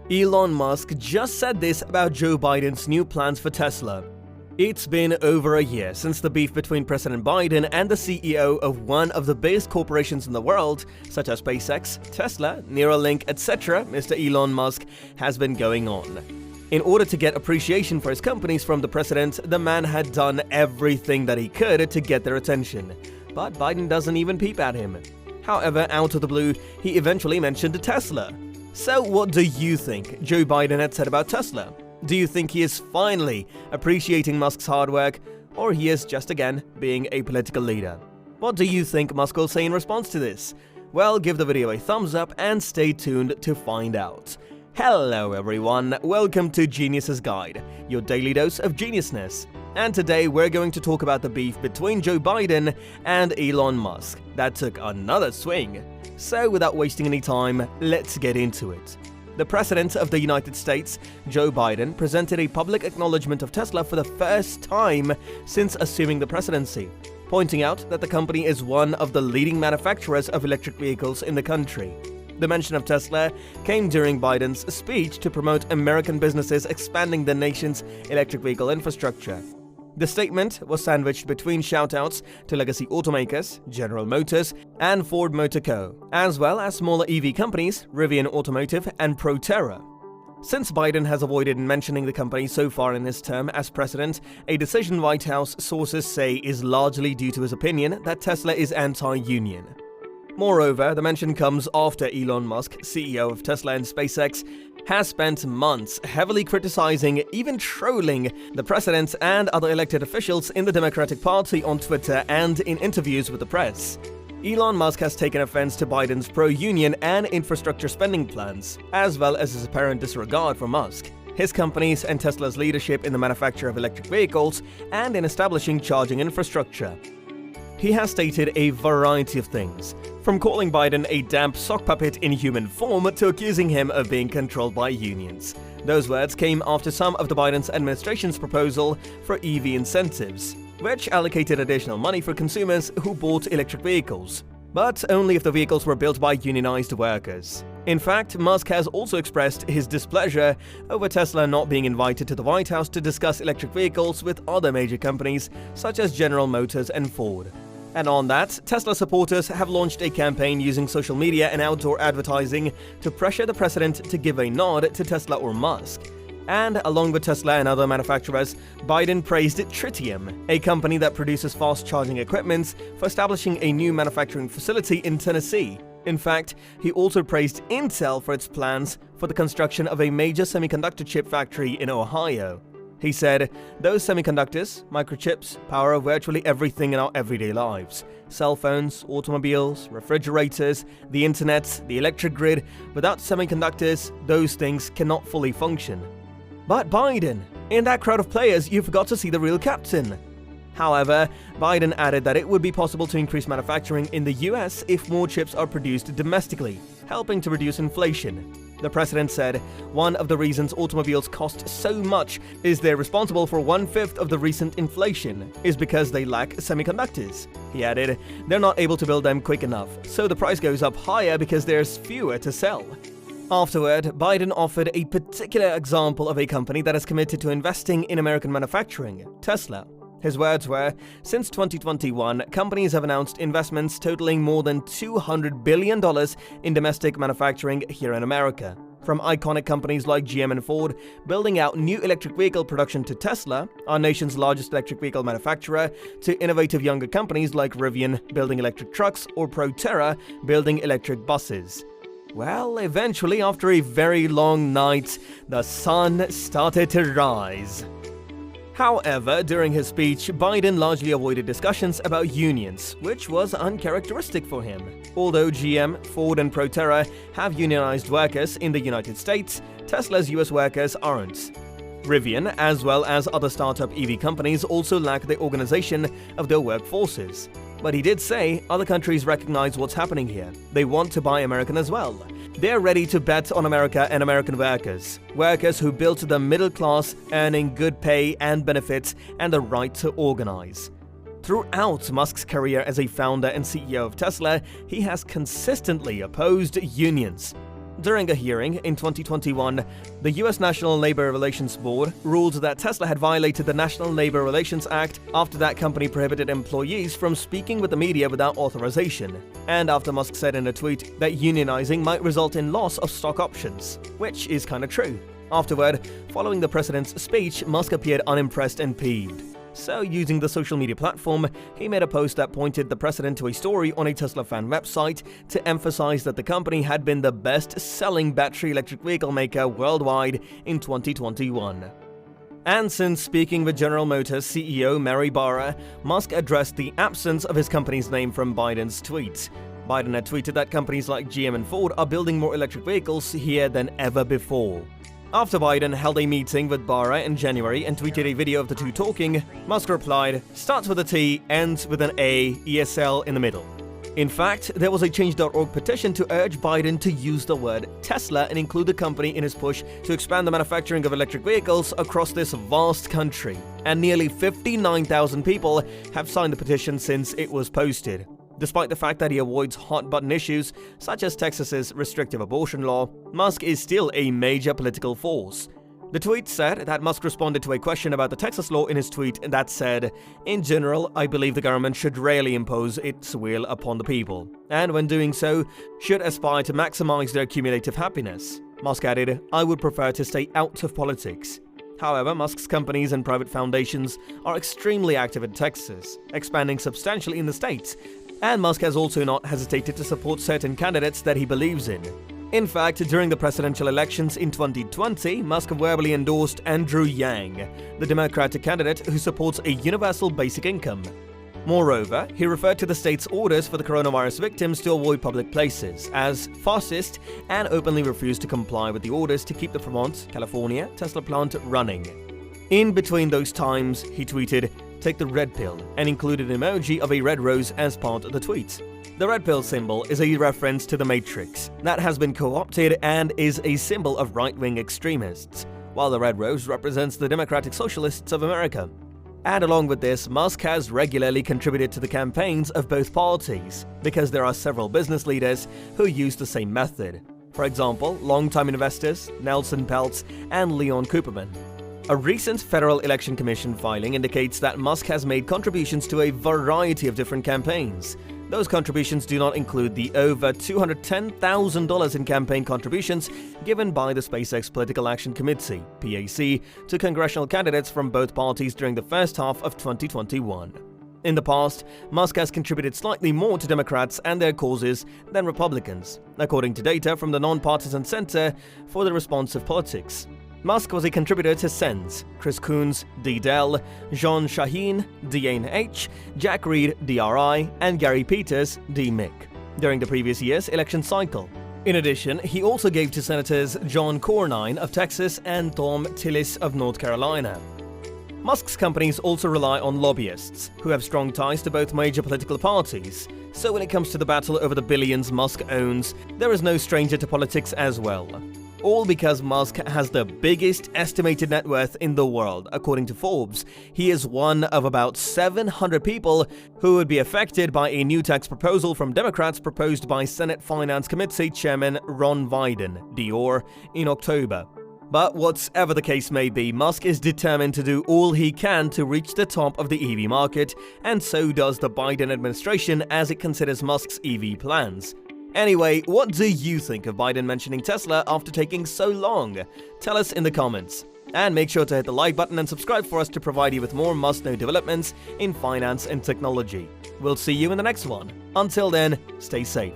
Elon Musk just said this about Joe Biden's new plans for Tesla. It's been over a year since the beef between President Biden and the CEO of one of the biggest corporations in the world, such as SpaceX, Tesla, Neuralink, etc., Mr. Elon Musk, has been going on. In order to get appreciation for his companies from the president, the man had done everything that he could to get their attention. But Biden doesn't even peep at him. However, out of the blue, he eventually mentioned Tesla. So what do you think Joe Biden had said about Tesla? Do you think he is finally appreciating Musk's hard work, or he is just again being a political leader? What do you think Musk will say in response to this? Well, give the video a thumbs up and stay tuned to find out. Hello everyone, welcome to Genius's Guide, your daily dose of geniusness. And today we're going to talk about the beef between Joe Biden and Elon Musk that took another swing. So without wasting any time, let's get into it. The President of the United States, Joe Biden, presented a public acknowledgement of Tesla for the first time since assuming the presidency, pointing out that the company is one of the leading manufacturers of electric vehicles in the country. The mention of Tesla came during Biden's speech to promote American businesses expanding the nation's electric vehicle infrastructure. The statement was sandwiched between shoutouts to legacy automakers, General Motors and Ford Motor Co., as well as smaller EV companies, Rivian Automotive and Proterra. Since Biden has avoided mentioning the company so far in his term as president, a decision White House sources say is largely due to his opinion that Tesla is anti-union. Moreover, the mention comes after Elon Musk, CEO of Tesla and SpaceX, has spent months heavily criticizing, even trolling, the president and other elected officials in the Democratic Party on Twitter and in interviews with the press. Elon Musk has taken offense to Biden's pro-union and infrastructure spending plans, as well as his apparent disregard for Musk, his companies and Tesla's leadership in the manufacture of electric vehicles and in establishing charging infrastructure. He has stated a variety of things, from calling Biden a damp sock puppet in human form to accusing him of being controlled by unions. Those words came after some of the Biden's administration's proposal for EV incentives, which allocated additional money for consumers who bought electric vehicles, but only if the vehicles were built by unionized workers. In fact, Musk has also expressed his displeasure over Tesla not being invited to the White House to discuss electric vehicles with other major companies such as General Motors and Ford. And on that, Tesla supporters have launched a campaign using social media and outdoor advertising to pressure the president to give a nod to Tesla or Musk. And along with Tesla and other manufacturers, Biden praised Tritium, a company that produces fast-charging equipment, for establishing a new manufacturing facility in Tennessee. In fact, he also praised Intel for its plans for the construction of a major semiconductor chip factory in Ohio. He said, "Those semiconductors, microchips, power virtually everything in our everyday lives. Cell phones, automobiles, refrigerators, the internet, the electric grid. Without semiconductors, those things cannot fully function." But Biden, in that crowd of players, you forgot to see the real captain. However, Biden added that it would be possible to increase manufacturing in the US if more chips are produced domestically, helping to reduce inflation. The president said, "One of the reasons automobiles cost so much is they're responsible for 1/5 of the recent inflation, is because they lack semiconductors." He added, "They're not able to build them quick enough, so the price goes up higher because there's fewer to sell." Afterward, Biden offered a particular example of a company that is committed to investing in American manufacturing, Tesla. His words were, "Since 2021, companies have announced investments totaling more than $200 billion in domestic manufacturing here in America. From iconic companies like GM and Ford building out new electric vehicle production to Tesla, our nation's largest electric vehicle manufacturer, to innovative younger companies like Rivian building electric trucks or Proterra building electric buses." Well, eventually, after a very long night, the sun started to rise. However, during his speech, Biden largely avoided discussions about unions, which was uncharacteristic for him. Although GM, Ford and Proterra have unionized workers in the United States, Tesla's US workers aren't. Rivian, as well as other startup EV companies, also lack the organization of their workforces. But he did say other countries recognize what's happening here. They want to buy American as well. They're ready to bet on America and American workers. Workers who built the middle class, earning good pay and benefits and the right to organize. Throughout Musk's career as a founder and CEO of Tesla, he has consistently opposed unions. During a hearing in 2021, the US National Labor Relations Board ruled that Tesla had violated the National Labor Relations Act after that company prohibited employees from speaking with the media without authorization, and after Musk said in a tweet that unionizing might result in loss of stock options, which is kinda true. Afterward, following the president's speech, Musk appeared unimpressed and peeved. So, using the social media platform, he made a post that pointed the president to a story on a Tesla fan website to emphasize that the company had been the best-selling battery electric vehicle maker worldwide in 2021. And since speaking with General Motors CEO Mary Barra, Musk addressed the absence of his company's name from Biden's tweet. Biden had tweeted that companies like GM and Ford are building more electric vehicles here than ever before. After Biden held a meeting with Barra in January and tweeted a video of the two talking, Musk replied, "Starts with a T, ends with an A, ESL in the middle." In fact, there was a Change.org petition to urge Biden to use the word Tesla and include the company in his push to expand the manufacturing of electric vehicles across this vast country. And nearly 59,000 people have signed the petition since it was posted. Despite the fact that he avoids hot-button issues, such as Texas's restrictive abortion law, Musk is still a major political force. The tweet said that Musk responded to a question about the Texas law in his tweet that said, "In general, I believe the government should rarely impose its will upon the people, and when doing so, should aspire to maximize their cumulative happiness." Musk added, "I would prefer to stay out of politics." However, Musk's companies and private foundations are extremely active in Texas, expanding substantially in the state, and Musk has also not hesitated to support certain candidates that he believes in. In fact, during the presidential elections in 2020, Musk verbally endorsed Andrew Yang, the Democratic candidate who supports a universal basic income. Moreover, he referred to the state's orders for the coronavirus victims to avoid public places as fascist and openly refused to comply with the orders to keep the Fremont, California Tesla plant running. In between those times, he tweeted, "Take the red pill," and included an emoji of a red rose as part of the tweet. The red pill symbol is a reference to the Matrix that has been co-opted and is a symbol of right-wing extremists, while the red rose represents the Democratic Socialists of America. And along with this, Musk has regularly contributed to the campaigns of both parties, because there are several business leaders who use the same method. For example, longtime investors Nelson Peltz and Leon Cooperman. A recent Federal Election Commission filing indicates that Musk has made contributions to a variety of different campaigns. Those contributions do not include the over $210,000 in campaign contributions given by the SpaceX Political Action Committee, PAC, to congressional candidates from both parties during the first half of 2021. In the past, Musk has contributed slightly more to Democrats and their causes than Republicans, according to data from the Nonpartisan Center for the Responsive Politics. Musk was a contributor to Sens, Chris Coons, D-Dell, Jean Shaheen, DNH, Jack Reed, DRI, and Gary Peters, D-Mick, during the previous year's election cycle. In addition, he also gave to Senators John Cornyn of Texas and Tom Tillis of North Carolina. Musk's companies also rely on lobbyists, who have strong ties to both major political parties. So when it comes to the battle over the billions Musk owns, there is no stranger to politics as well. All because Musk has the biggest estimated net worth in the world, according to Forbes. He is one of about 700 people who would be affected by a new tax proposal from Democrats proposed by Senate Finance Committee Chairman Ron Wyden, Dior, in October. But whatever the case may be, Musk is determined to do all he can to reach the top of the EV market, and so does the Biden administration as it considers Musk's EV plans. Anyway, what do you think of Biden mentioning Tesla after taking so long? Tell us in the comments. And make sure to hit the like button and subscribe for us to provide you with more must-know developments in finance and technology. We'll see you in the next one. Until then, stay safe.